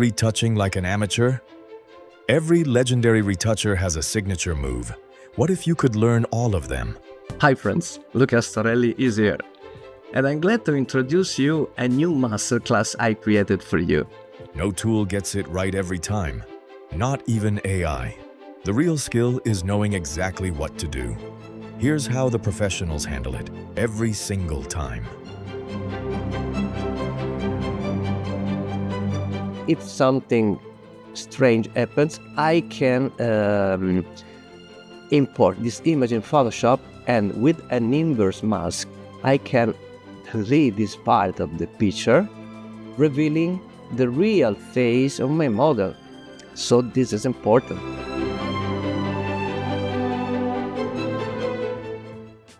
Retouching like an amateur? Every legendary retoucher has a signature move. What if you could learn all of them? Hi friends, Luca Storelli is here, and I'm glad to introduce you a new masterclass I created for you. No tool gets it right every time, not even AI. The real skill is knowing exactly what to do. Here's how the professionals handle it every single time. If something strange happens, I can import this image in Photoshop, and with an inverse mask, I can delete this part of the picture, revealing the real face of my model. So this is important.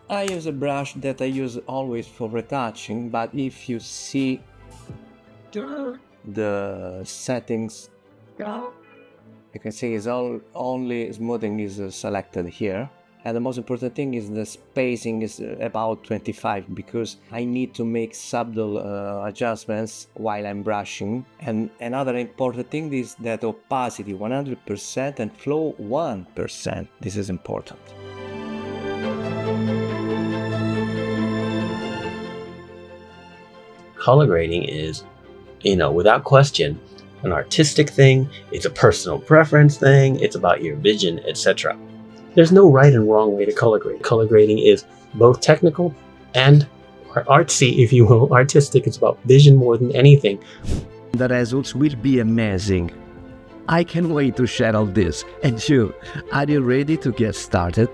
I use a brush that I use always for retouching, but if you see the settings, you can see it's only smoothing is selected here. And the most important thing is the spacing is about 25, because I need to make subtle adjustments while I'm brushing. And another important thing is that opacity 100% and flow 1%. This is important. Color grading is, without question, an artistic thing, it's a personal preference thing, it's about your vision, etc. There's no right and wrong way to color grade. Color grading is both technical and artsy, if you will, artistic. It's about vision more than anything. The results will be amazing. I can't wait to share all this. And you, are you ready to get started?